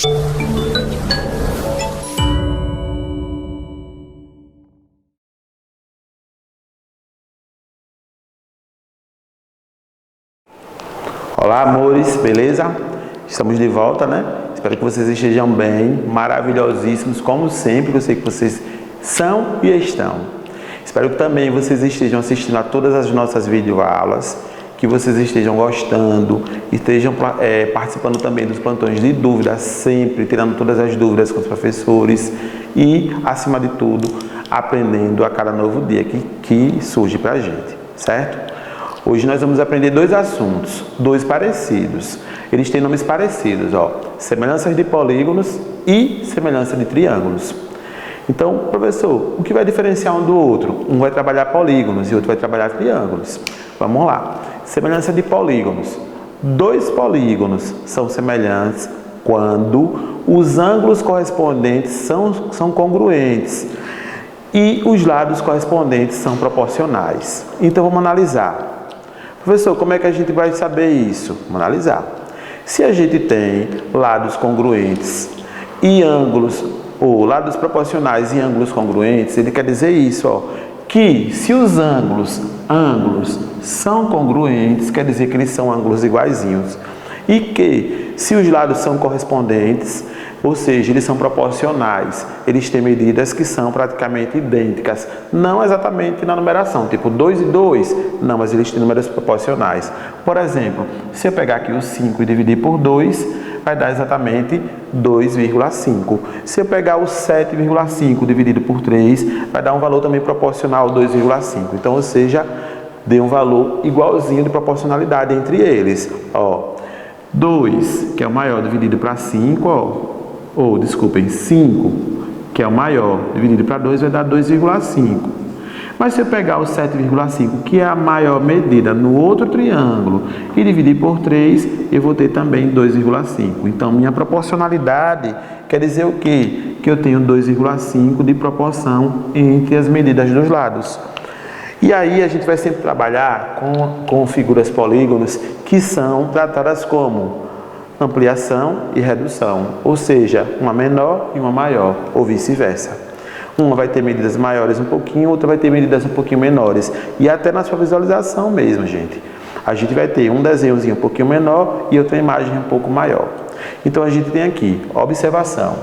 Olá, amores, beleza? Estamos de volta, né? Espero que vocês estejam bem, maravilhosíssimos, como sempre, eu sei que vocês são e estão. Espero que também vocês estejam assistindo a todas as nossas videoaulas, que vocês estejam gostando, estejam participando também dos plantões de dúvidas, sempre tirando todas as dúvidas com os professores e, acima de tudo, aprendendo a cada novo dia que surge para a gente, certo? Hoje nós vamos aprender dois assuntos, dois parecidos. Eles têm nomes parecidos, ó, semelhanças de polígonos e semelhança de triângulos. Então, professor, o que vai diferenciar um do outro? Um vai trabalhar polígonos e outro vai trabalhar triângulos. Vamos lá. Semelhança de polígonos. Dois polígonos são semelhantes quando os ângulos correspondentes são congruentes e os lados correspondentes são proporcionais. Então, vamos analisar. Professor, como é que a gente vai saber isso? Vamos analisar. Se a gente tem lados congruentes e ângulos, ou lados proporcionais e ângulos congruentes, ele quer dizer isso, ó, que se os ângulos são congruentes, quer dizer que eles são ângulos iguaizinhos. E que se os lados são correspondentes, ou seja, eles são proporcionais, eles têm medidas que são praticamente idênticas, não exatamente na numeração, tipo 2 e 2, não, mas eles têm números proporcionais. Por exemplo, se eu pegar aqui o 5 e dividir por 2, vai dar exatamente 2,5. Se eu pegar o 7,5 dividido por 3, vai dar um valor também proporcional ao 2,5. Então, ou seja, deu um valor igualzinho de proporcionalidade entre eles. Ó, 2, que é o maior, dividido para 5, ó. Ou, desculpem, 5, que é o maior, dividido para 2, vai dar 2,5. Mas se eu pegar o 7,5, que é a maior medida no outro triângulo, e dividir por 3, eu vou ter também 2,5. Então, minha proporcionalidade quer dizer o quê? Que eu tenho 2,5 de proporção entre as medidas dos lados. E aí, a gente vai sempre trabalhar com figuras polígonos que são tratadas como ampliação e redução, ou seja, uma menor e uma maior, ou vice-versa. Uma vai ter medidas maiores um pouquinho, outra vai ter medidas um pouquinho menores. E até na sua visualização mesmo, gente. A gente vai ter um desenhozinho um pouquinho menor e outra imagem um pouco maior. Então, a gente tem aqui, observação.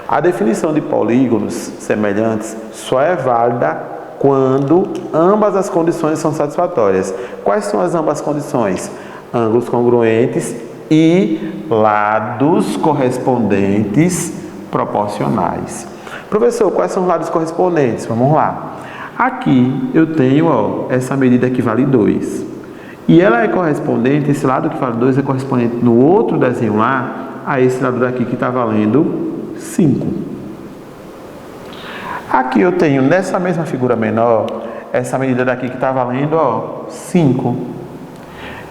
A definição de polígonos semelhantes só é válida quando ambas as condições são satisfatórias. Quais são as ambas condições? Ângulos congruentes e lados correspondentes proporcionais. Professor, quais são os lados correspondentes? Vamos lá. Aqui eu tenho, ó, essa medida que vale 2. E ela é correspondente, esse lado que vale 2 é correspondente no outro desenho lá, a esse lado daqui que está valendo 5. Aqui eu tenho, nessa mesma figura menor, essa medida daqui que está valendo, ó, 5.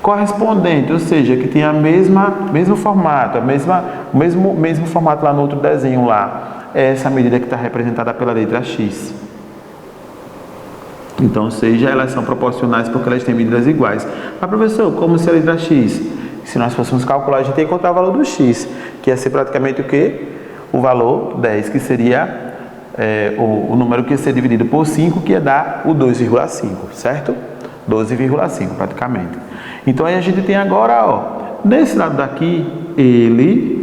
Correspondente, ou seja, que tem mesmo formato, mesmo formato lá no outro desenho lá, é essa medida que está representada pela letra X. Então, ou seja, elas são proporcionais porque elas têm medidas iguais. Mas, professor, como se a letra X? Se nós fôssemos calcular, a gente tem que encontrar o valor do X, que ia ser praticamente o quê? O valor 10, que seria o número que ia ser dividido por 5, que ia dar o 2,5, certo? 12,5 praticamente. Então aí a gente tem agora, ó, nesse lado daqui, ele,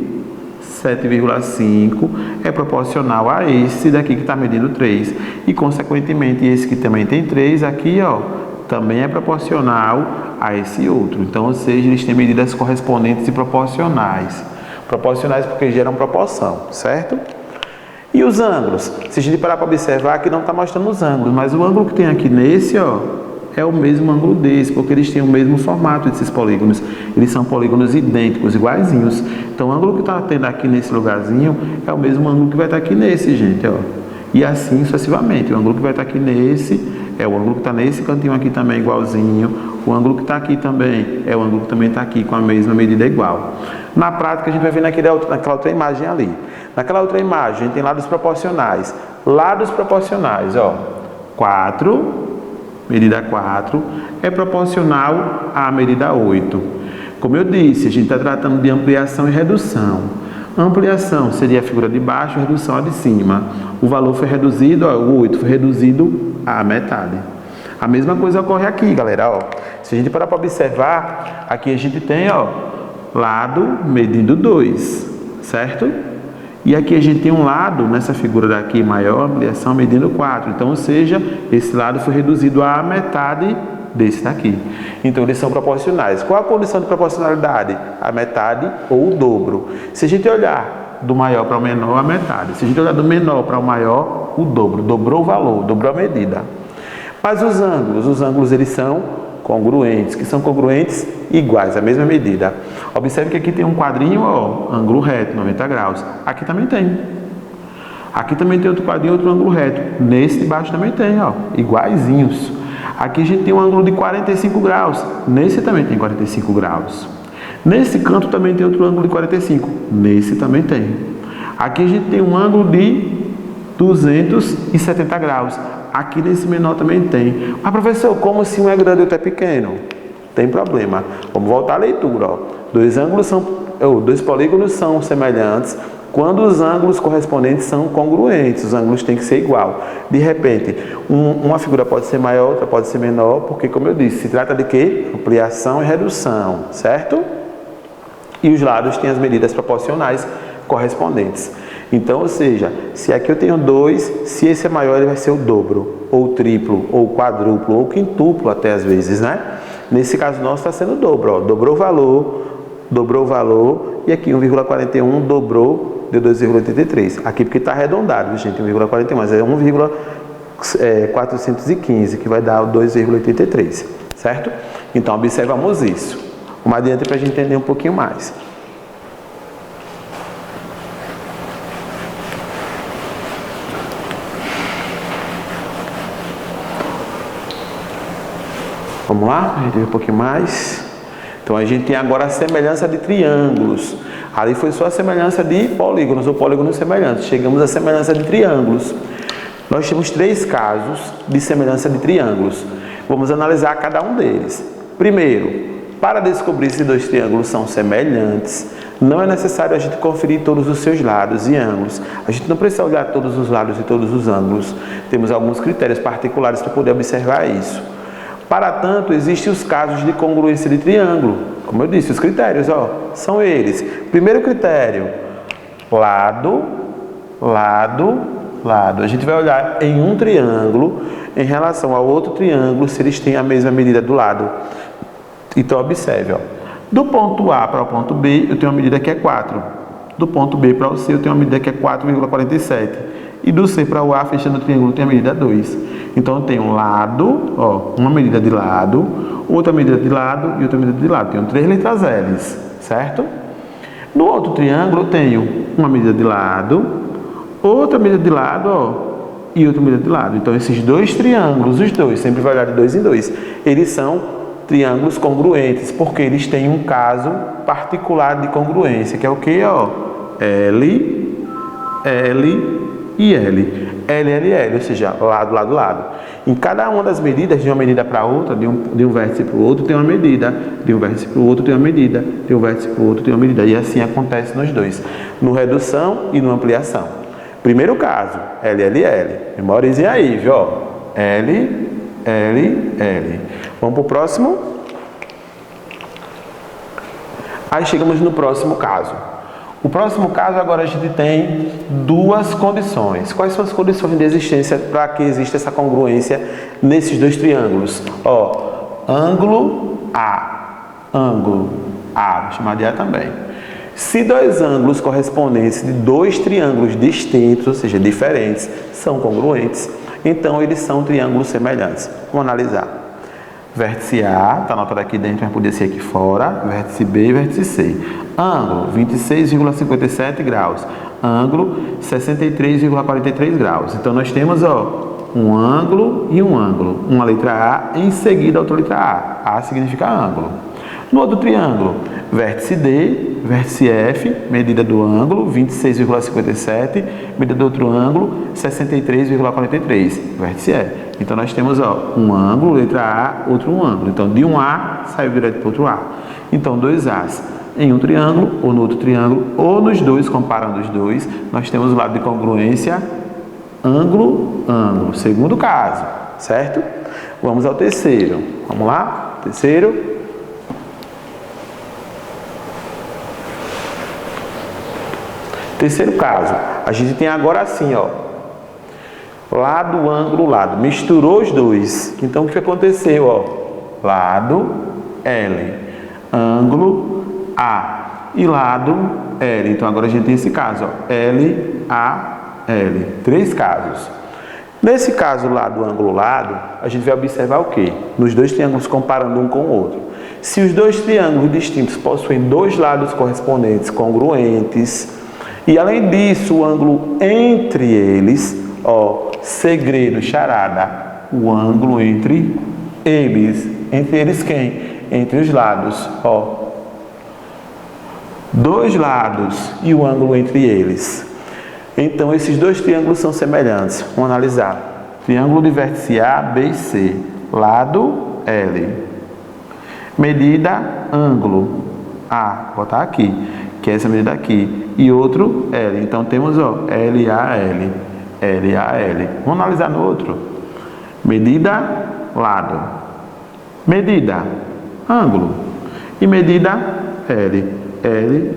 7,5, é proporcional a esse daqui que está medindo 3. E consequentemente esse que também tem 3 aqui, ó, também é proporcional a esse outro. Então, ou seja, eles têm medidas correspondentes e proporcionais. Proporcionais porque geram proporção, certo? E os ângulos? Se a gente parar para observar, aqui não está mostrando os ângulos, mas o ângulo que tem aqui nesse, ó, é o mesmo ângulo desse, porque eles têm o mesmo formato desses polígonos. Eles são polígonos idênticos, iguaizinhos. Então, o ângulo que está tendo aqui nesse lugarzinho é o mesmo ângulo que vai estar aqui nesse, gente, ó. E assim sucessivamente. O ângulo que vai estar aqui nesse é o ângulo que está nesse cantinho aqui também igualzinho. O ângulo que está aqui também é o ângulo que também está aqui com a mesma medida igual. Na prática, a gente vai ver naquela outra imagem ali. Naquela outra imagem, a gente tem lados proporcionais. Lados proporcionais, ó. 4... medida 4 é proporcional à medida 8. Como eu disse, a gente está tratando de ampliação e redução. Ampliação seria a figura de baixo, redução a de cima. O valor foi reduzido, ó, o 8 foi reduzido à metade. A mesma coisa ocorre aqui, galera. Ó. Se a gente parar para observar, aqui a gente tem, ó, lado medindo 2, certo? E aqui a gente tem um lado, nessa figura daqui, maior ampliação, medindo 4. Então, ou seja, esse lado foi reduzido à metade desse daqui. Então, eles são proporcionais. Qual a condição de proporcionalidade? A metade ou o dobro. Se a gente olhar do maior para o menor, a metade. Se a gente olhar do menor para o maior, o dobro. Dobrou o valor, dobrou a medida. Mas os ângulos eles são congruentes. Que são congruentes? Iguais, a mesma medida. Observe que aqui tem um quadrinho, ó, ângulo reto, 90 graus. Aqui também tem. Aqui também tem outro quadrinho, outro ângulo reto. Nesse de baixo também tem, ó, iguaizinhos. Aqui a gente tem um ângulo de 45 graus. Nesse também tem 45 graus. Nesse canto também tem outro ângulo de 45. Nesse também tem. Aqui a gente tem um ângulo de 270 graus. Aqui nesse menor também tem. Mas, professor, como se um é grande e outro é pequeno? Tem problema. Vamos voltar à leitura. Ó. Dois polígonos são semelhantes quando os ângulos correspondentes são congruentes. Os ângulos têm que ser igual. De repente, uma figura pode ser maior, outra pode ser menor, porque, como eu disse, se trata de quê? Ampliação e redução, certo? E os lados têm as medidas proporcionais correspondentes. Então, ou seja, se aqui eu tenho 2, se esse é maior, ele vai ser o dobro, ou triplo, ou quadruplo, ou quintuplo até às vezes, né? Nesse caso nosso está sendo o dobro, ó. Dobrou o valor, e aqui 1,41 dobrou, deu 2,83. Aqui porque está arredondado, gente, 1,41, mas é 1,415, que vai dar 2,83, certo? Então, observamos isso. Vamos adiante para a gente entender um pouquinho mais. Vamos lá, a gente vê um pouquinho mais. Então, a gente tem agora a semelhança de triângulos. Ali foi só a semelhança de polígonos ou polígonos semelhantes. Chegamos à semelhança de triângulos. Nós temos 3 casos de semelhança de triângulos. Vamos analisar cada um deles. Primeiro, para descobrir se 2 triângulos são semelhantes, não é necessário a gente conferir todos os seus lados e ângulos. A gente não precisa olhar todos os lados e todos os ângulos. Temos alguns critérios particulares para poder observar isso. Para tanto, existem os casos de congruência de triângulo. Como eu disse, os critérios, ó, são eles. Primeiro critério, lado, lado, lado. A gente vai olhar em um triângulo em relação ao outro triângulo se eles têm a mesma medida do lado. Então, observe, ó. Do ponto A para o ponto B, eu tenho uma medida que é 4. Do ponto B para o C, eu tenho uma medida que é 4,47. E do C para o A, fechando o triângulo, tem a medida 2. Então, eu tenho um lado, ó, uma medida de lado, outra medida de lado e outra medida de lado. Tenho 3 letras L's, certo? No outro triângulo, eu tenho uma medida de lado, outra medida de lado, ó, e outra medida de lado. Então, esses 2 triângulos, os dois, sempre vai olhar de 2 em 2, eles são triângulos congruentes, porque eles têm um caso particular de congruência, que é o que, ó? L, L e L. L, L, L, ou seja, lado, lado, lado. Em cada uma das medidas, de uma medida para outra, de um vértice para o outro, tem uma medida. De um vértice para o outro, tem uma medida. De um vértice para o outro, tem uma medida. E assim acontece nos dois. No redução e no ampliação. Primeiro caso, L, L, L. Memorizem aí, viu? L, L, L. Vamos para o próximo. Aí chegamos no próximo caso. O próximo caso, agora a gente tem 2 condições. Quais são as condições de existência para que exista essa congruência nesses 2 triângulos? Ó, ângulo A, vou chamar de A também. Se 2 ângulos correspondentes de 2 triângulos distintos, ou seja, diferentes, são congruentes, então eles são triângulos semelhantes. Vamos analisar. Vértice A, está anotado aqui dentro, mas podia ser aqui fora. Vértice B e vértice C. Ângulo 26,57 graus. Ângulo 63,43 graus. Então, nós temos, ó, um ângulo e um ângulo. Uma letra A, em seguida a outra letra A. A significa ângulo. No outro triângulo, vértice D, vértice F, medida do ângulo, 26,57, medida do outro ângulo, 63,43, vértice E. Então, nós temos, ó, um ângulo, letra A, outro ângulo. Então, de um A, saiu direto para o outro A. Então, 2 A's. em um triângulo, ou no outro triângulo, ou nos dois, comparando os dois, nós temos o lado de congruência ângulo, ângulo. Segundo caso, certo? Vamos ao terceiro. Vamos lá? Terceiro. Terceiro caso, a gente tem agora assim, ó, lado, ângulo, lado, misturou os dois, então o que aconteceu, ó, lado L, ângulo A e lado L, então agora a gente tem esse caso, ó, L, A, L, três casos. Nesse caso, lado, ângulo, lado, a gente vai observar o quê? Nos dois triângulos comparando um com o outro. Se os dois triângulos distintos possuem dois lados correspondentes congruentes, e além disso, o ângulo entre eles, ó, segredo, charada, o ângulo entre eles quem? Entre os lados, ó, dois lados e o ângulo entre eles. Então, esses dois triângulos são semelhantes. Vamos analisar. Triângulo de vértice A, B e C, lado L. Medida ângulo A, vou botar aqui, que é essa medida aqui, e outro L. Então temos, ó, LAL, LAL. Vamos analisar no outro. Medida lado, medida ângulo e medida L,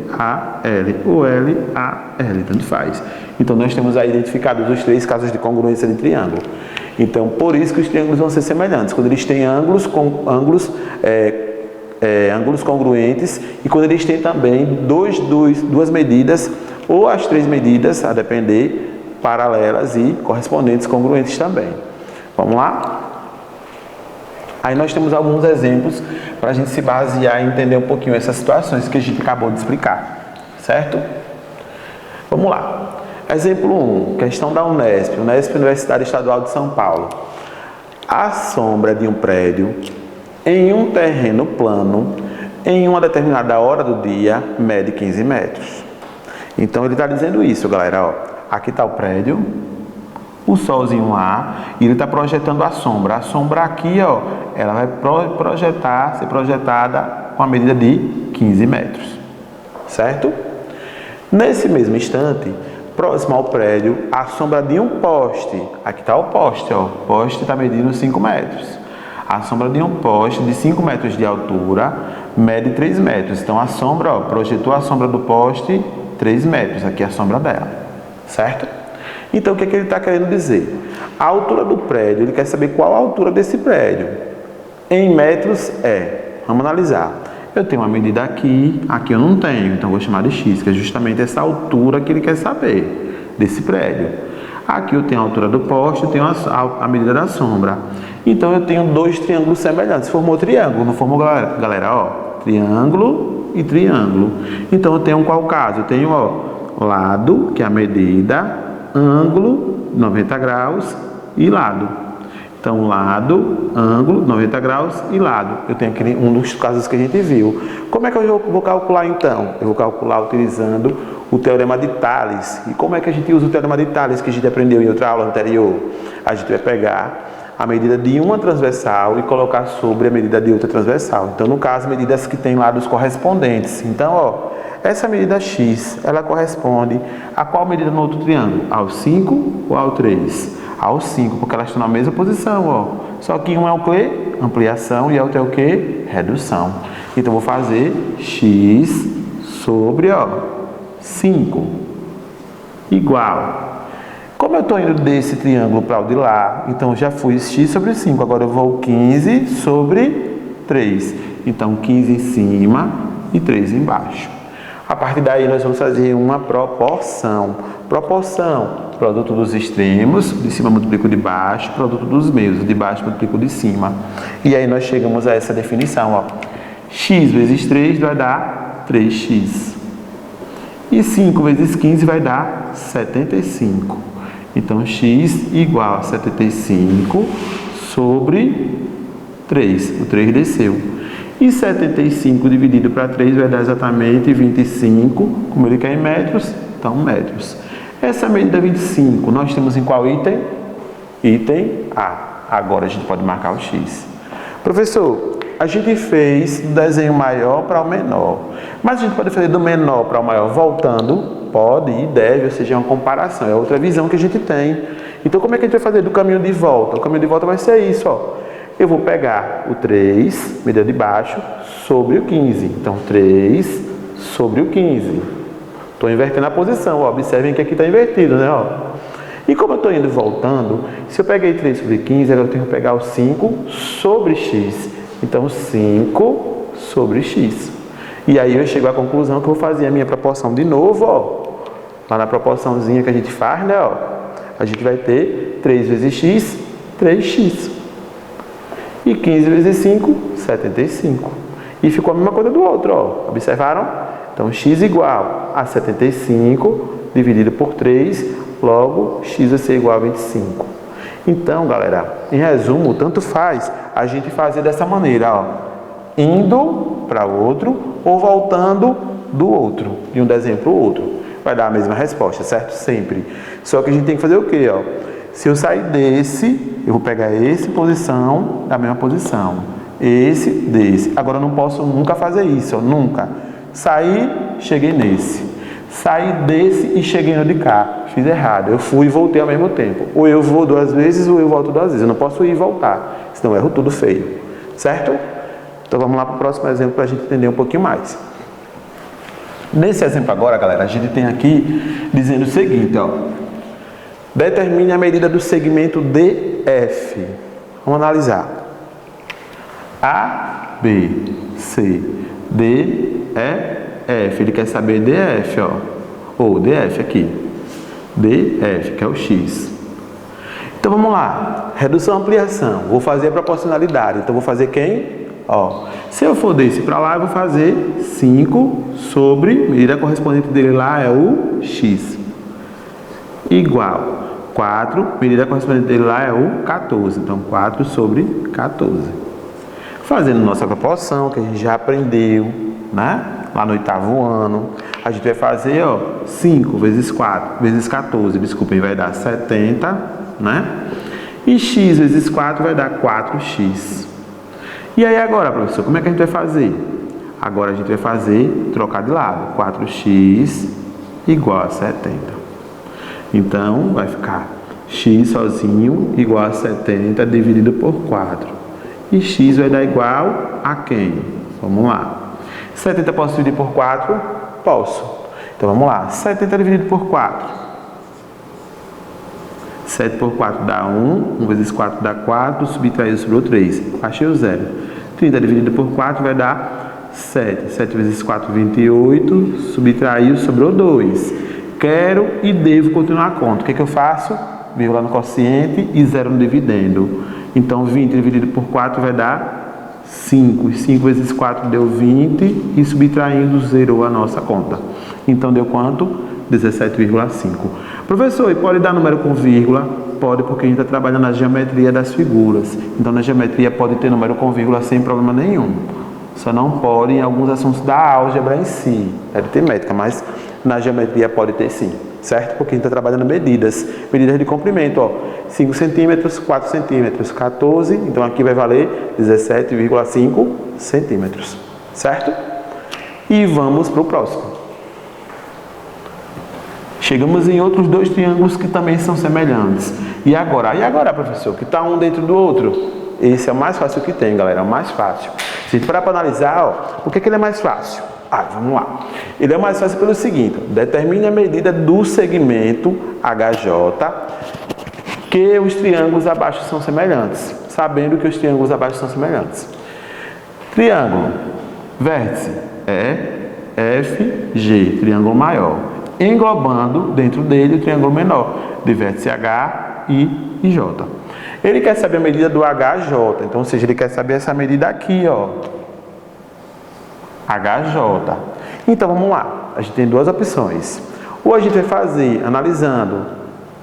LAL, ou LAL, tanto faz. Então nós temos aí identificados os três casos de congruência de triângulo. Então por isso que os triângulos vão ser semelhantes, quando eles têm ângulos congruentes e quando eles têm também duas medidas ou as três medidas, a depender, paralelas e correspondentes congruentes também. Vamos lá? Aí nós temos alguns exemplos para a gente se basear e entender um pouquinho essas situações que a gente acabou de explicar, certo? Vamos lá. Exemplo 1, questão da Unesp, Universidade Estadual de São Paulo. A sombra de um prédio em um terreno plano, em uma determinada hora do dia, mede 15 metros. Então, ele está dizendo isso, galera. Ó, aqui está o prédio, o solzinho lá, e ele está projetando a sombra. A sombra aqui, ó, ela vai ser projetada com a medida de 15 metros. Certo? Nesse mesmo instante, próximo ao prédio, a sombra de um poste. Aqui está o poste, ó. O poste está medindo 5 metros. A sombra de um poste de 5 metros de altura mede 3 metros. Então, a sombra, ó, projetou a sombra do poste 3 metros. Aqui é a sombra dela. Certo? Então, o que é que ele está querendo dizer? A altura do prédio, ele quer saber qual a altura desse prédio. Em metros é. Vamos analisar. Eu tenho uma medida aqui, aqui eu não tenho. Então, eu vou chamar de X, que é justamente essa altura que ele quer saber desse prédio. Aqui eu tenho a altura do poste, eu tenho a medida da sombra. Então, eu tenho dois triângulos semelhantes. Formou triângulo, não formou, galera? Ó, triângulo e triângulo. Então, eu tenho qual caso? Eu tenho, ó, lado, que é a medida, ângulo, 90 graus, e lado. Então, lado, ângulo, 90 graus e lado. Eu tenho aqui um dos casos que a gente viu. Como é que eu vou calcular, então? Eu vou calcular utilizando o Teorema de Tales. E como é que a gente usa o Teorema de Tales que a gente aprendeu em outra aula anterior? A gente vai pegar a medida de uma transversal e colocar sobre a medida de outra transversal. Então, no caso, medidas que têm lados correspondentes. Então, ó, essa medida X, ela corresponde a qual medida no outro triângulo? Ao 5 ou ao 3? Ao 5, porque elas estão na mesma posição, ó. Só que um é o quê? Ampliação e a outra é o quê? Redução. Então, vou fazer X sobre, ó, 5 igual. Como eu estou indo desse triângulo para o de lá, então já fui X sobre 5. Agora eu vou 15 sobre 3. Então, 15 em cima e 3 embaixo. A partir daí, nós vamos fazer uma proporção. Proporção, produto dos extremos, de cima multiplico de baixo, produto dos meios, de baixo multiplico de cima. E aí nós chegamos a essa definição, ó. X vezes 3 vai dar 3x. E 5 vezes 15 vai dar 75. Então, x igual a 75 sobre 3. O 3 desceu. E 75 dividido para 3 vai dar exatamente 25. Como ele quer em metros, então metros. Essa medida 25, nós temos em qual item? Item A. Agora a gente pode marcar o X. Professor, A gente fez do desenho maior para o menor. Mas a gente pode fazer do menor para o maior voltando? Pode e deve, ou seja, é uma comparação. É outra visão que a gente tem. Então, como é que a gente vai fazer do caminho de volta? O caminho de volta vai ser isso, ó. Eu vou pegar o 3, medida de baixo, sobre o 15. Então, 3 sobre o 15. Estou invertendo a posição, ó. Observem que aqui está invertido, né? Ó. E como eu estou indo e voltando, se eu peguei 3 sobre 15, agora eu tenho que pegar o 5 sobre x. Então, 5 sobre x. E aí eu chego à conclusão que eu vou fazer a minha proporção de novo, ó. Lá na proporçãozinha que a gente faz, né? Ó. A gente vai ter 3 vezes x, 3x. E 15 vezes 5, 75. E ficou a mesma coisa do outro, ó. Observaram? Então, x igual a 75 dividido por 3, logo, x vai ser igual a 25. Então, galera, em resumo, tanto faz a gente fazer dessa maneira, ó. Indo para o outro ou voltando do outro, de um desenho para o outro. Vai dar a mesma resposta, certo? Sempre. Só que a gente tem que fazer o quê, ó? Se eu sair desse, eu vou pegar esse posição da mesma posição. Esse, desse. Agora eu não posso nunca fazer isso, ó. Nunca. Saí, cheguei nesse. Saí desse e cheguei no de cá. Fiz errado. Eu fui e voltei ao mesmo tempo. Ou eu vou 2 vezes ou eu volto 2 vezes. Eu não posso ir e voltar. Senão eu erro tudo feio. Certo? Então vamos lá para o próximo exemplo para a gente entender um pouquinho mais. Nesse exemplo agora, galera, a gente tem aqui dizendo o seguinte, ó. Determine a medida do segmento DF. Vamos analisar. A, B, C, D, E, F. Ele quer saber DF, ó. Ou DF aqui. DF, que é o X. Então vamos lá. Redução, ampliação. Vou fazer a proporcionalidade. Então vou fazer quem? Ó. Se eu for desse para lá, eu vou fazer 5 sobre, medida correspondente dele lá é o X. Igual 4, medida correspondente dele lá é o 14. Então 4 sobre 14. Fazendo nossa proporção, que a gente já aprendeu, né? Lá no 8º ano, a gente vai fazer, ó, 5 vezes 4 vezes 14, desculpem, vai dar 70, né? E x vezes 4 vai dar 4x. E aí agora, professor, como é que a gente vai fazer? Agora a gente vai fazer, trocar de lado, 4x igual a 70. Então, vai ficar x sozinho igual a 70 dividido por 4. E x vai dar igual a quem? Vamos lá. 70 posso dividir por 4? Posso. Então, vamos lá. 70 dividido por 4. 7 por 4 dá 1. 1 vezes 4 dá 4. Subtraído sobrou 3. Achei o zero. 30 dividido por 4 vai dar 7. 7 vezes 4, 28. Subtraiu, sobrou 2. Quero e devo continuar a conta. O que é que eu faço? Vírgula no quociente e 0 no dividendo. Então, 20 dividido por 4 vai dar 5. 5 vezes 4 deu 20 e subtraindo zerou a nossa conta. Então, deu quanto? 17,5. Professor, e pode dar número com vírgula? Pode, porque a gente está trabalhando na geometria das figuras. Então, na geometria pode ter número com vírgula sem problema nenhum. Só não pode em alguns assuntos da álgebra em si, aritmética, mas na geometria pode ter sim, certo? Porque a gente está trabalhando medidas de comprimento, ó, 5 centímetros, 4 centímetros, 14, então aqui vai valer 17,5 centímetros, certo? E vamos para o próximo. Chegamos em outros 2 triângulos que também são semelhantes. E agora, professor, que está um dentro do outro? Esse é o mais fácil que tem, galera, é o mais fácil. Se a gente parar para analisar, ó, por que ele é mais fácil? Vamos lá. Ele é mais fácil pelo seguinte: determine a medida do segmento HJ que os triângulos abaixo são semelhantes, sabendo que os triângulos abaixo são semelhantes. Triângulo, vértice EFG, triângulo maior, englobando dentro dele o triângulo menor, de vértice H, I e J. Ele quer saber a medida do HJ, então, ou seja, ele quer saber essa medida aqui, ó. HJ. Então, vamos lá. A gente tem 2 opções. Ou a gente vai fazer analisando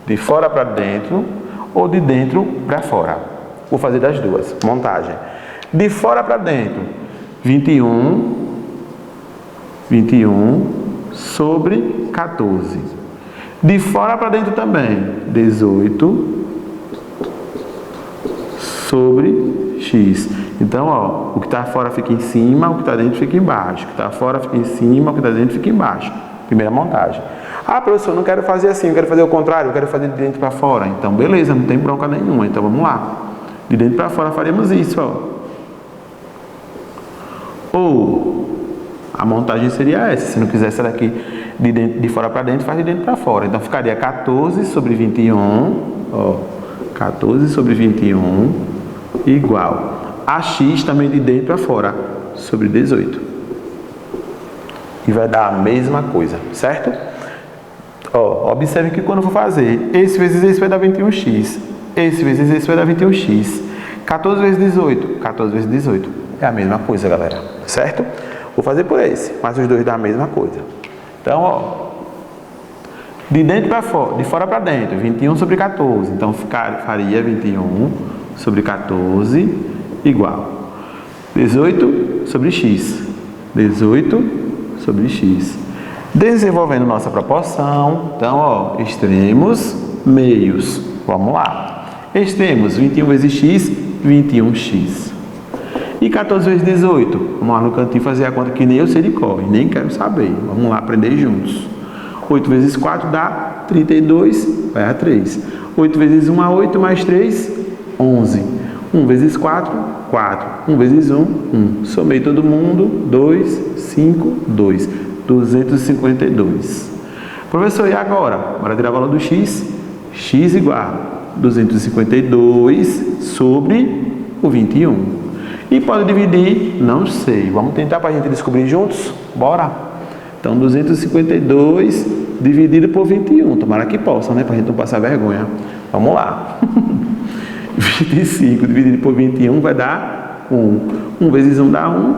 de fora para dentro ou de dentro para fora. Vou fazer das duas. Montagem. De fora para dentro, 21 sobre 14. De fora para dentro também, 18 sobre x. Então, ó, o que está fora fica em cima, o que está dentro fica embaixo. O que está fora fica em cima, o que está dentro fica embaixo. Primeira montagem. Ah, professor, não quero fazer assim, eu quero fazer o contrário, eu quero fazer de dentro para fora. Então, beleza, não tem bronca nenhuma. Então, vamos lá. De dentro para fora faremos isso, ó. Ou a montagem seria essa. Se não quiser essa daqui de fora para dentro, faz de dentro para fora. Então, ficaria 14 sobre 21, ó. 14 sobre 21 igual a x também de dentro para fora, sobre 18. E vai dar a mesma coisa, certo? Ó, observe que quando eu for fazer esse vezes esse vai dar 21x. Esse vezes esse vai dar 21x. 14 vezes 18. 14 vezes 18. É a mesma coisa, galera. Certo? Vou fazer por esse, mas os dois dão a mesma coisa. Então, ó. De dentro para fora, de fora para dentro, 21 sobre 14. Então, faria 21 sobre 14 igual 18 sobre x. 18 sobre x. Desenvolvendo nossa proporção, então, ó, extremos, meios. Vamos lá. Extremos, 21 vezes x, 21x. E 14 vezes 18? Vamos lá no cantinho fazer a conta que nem eu sei de cor, nem quero saber. Vamos lá aprender juntos. 8 vezes 4 dá 32, vai a 3. 8 vezes 1 a 8, mais 3, 11. 1 vezes 4, 4. 1 vezes 1, 1. Somei todo mundo, 2, 5, 2. 252. Professor, e agora? Bora tirar o valor do x? X igual a 252 sobre o 21. E pode dividir? Não sei. Vamos tentar para a gente descobrir juntos? Bora! Então, 252 dividido por 21. Tomara que possa, né? Para a gente não passar vergonha. Vamos lá. 25 dividido por 21 vai dar 1. 1 vezes 1 dá 1.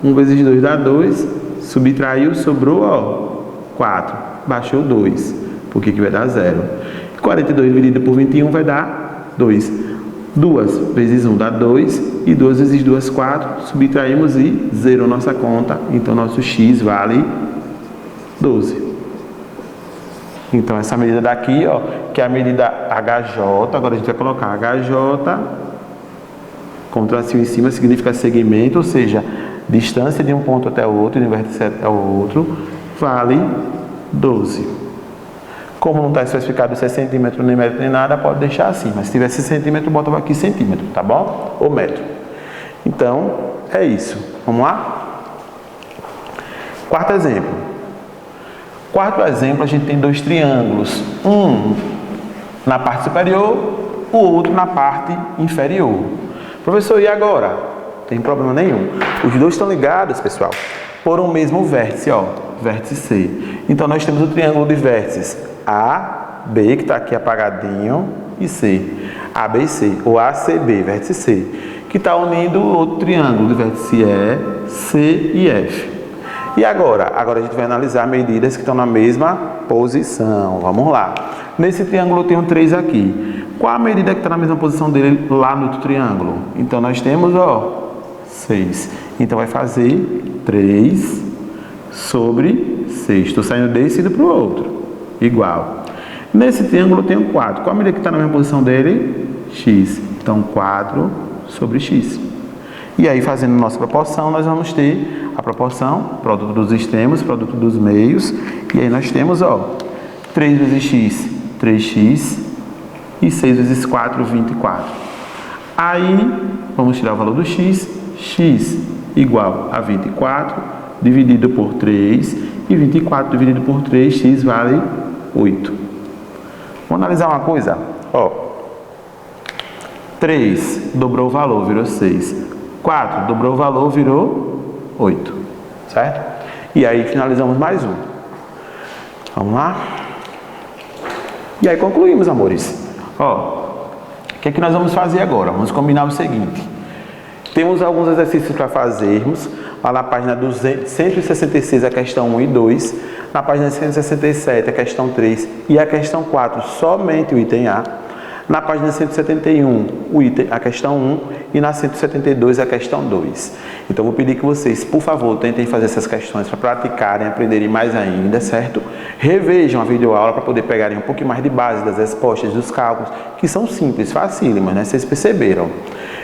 1 vezes 2 dá 2. Subtraiu, sobrou, ó, 4. Baixou 2. Por que vai dar 0? 42 dividido por 21 vai dar 2. 2 vezes 1 dá 2. E 2 vezes 2, 4. Subtraímos e zerou nossa conta. Então, nosso x vale 12. Então, essa medida daqui, ó, que é a medida HJ. Agora, a gente vai colocar HJ com tracinho em cima, significa segmento, ou seja, distância de um ponto até o outro, de um vértice até o outro, vale 12. Como não está especificado se é centímetro, nem metro, nem nada, pode deixar assim. Mas se tivesse centímetro, bota aqui centímetro, tá bom? Ou metro. Então, é isso. Vamos lá? Quarto exemplo. Quarto exemplo, a gente tem dois triângulos. Um na parte superior, o outro na parte inferior. Professor, e agora? Não tem problema nenhum. Os dois estão ligados, pessoal, por um mesmo vértice, ó, vértice C. Então, nós temos o triângulo de vértices A, B, que está aqui apagadinho, e C. A, B e C, ou ACB, vértice C, que está unindo o outro triângulo de vértice E, C e F. E agora? Agora a gente vai analisar medidas que estão na mesma posição. Vamos lá. Nesse triângulo eu tenho 3 aqui. Qual a medida que está na mesma posição dele lá no outro triângulo? Então, nós temos, ó, 6. Então, vai fazer 3 sobre 6. Estou saindo desse e indo para o outro. Igual. Nesse triângulo eu tenho 4. Qual a medida que está na mesma posição dele? X. Então, 4 sobre x. E aí, fazendo nossa proporção, nós vamos ter a proporção, produto dos extremos, produto dos meios. E aí, nós temos, ó, 3 vezes x, 3x. E 6 vezes 4, 24. Aí, vamos tirar o valor do x. X igual a 24, dividido por 3. E 24 dividido por 3, x vale 8. Vamos analisar uma coisa. Ó, 3 dobrou o valor, virou 6. 4 dobrou o valor, virou 8. Certo? E aí, finalizamos mais um. Vamos lá? E aí, concluímos, amores. Ó, o que é que nós vamos fazer agora? Vamos combinar o seguinte. Temos alguns exercícios para fazermos. Lá na página 166, a questão 1 e 2. Na página 167, a questão 3 e a questão 4, somente o item A. Na página 171, a questão 1 e na 172, a questão 2. Então, vou pedir que vocês, por favor, tentem fazer essas questões para praticarem, aprenderem mais ainda, certo? Revejam a videoaula para poder pegarem um pouquinho mais de base das respostas, dos cálculos, que são simples, facílimas, né? Vocês perceberam.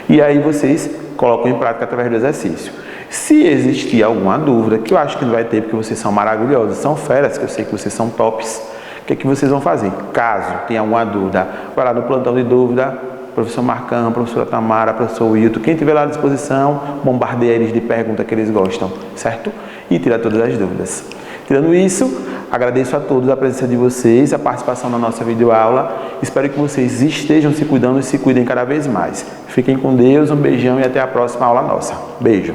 E aí, vocês colocam em prática através do exercício. Se existir alguma dúvida, que eu acho que não vai ter, porque vocês são maravilhosos, são feras, que eu sei que vocês são tops, o que é que vocês vão fazer? Caso tenha alguma dúvida, vai lá no plantão de dúvida, professor Marcão, professora Tamara, professor Wilton, quem tiver lá à disposição, bombardeia eles de perguntas que eles gostam, certo? E tira todas as dúvidas. Tirando isso, agradeço a todos a presença de vocês, a participação na nossa videoaula. Espero que vocês estejam se cuidando e se cuidem cada vez mais. Fiquem com Deus, um beijão e até a próxima aula nossa. Beijo!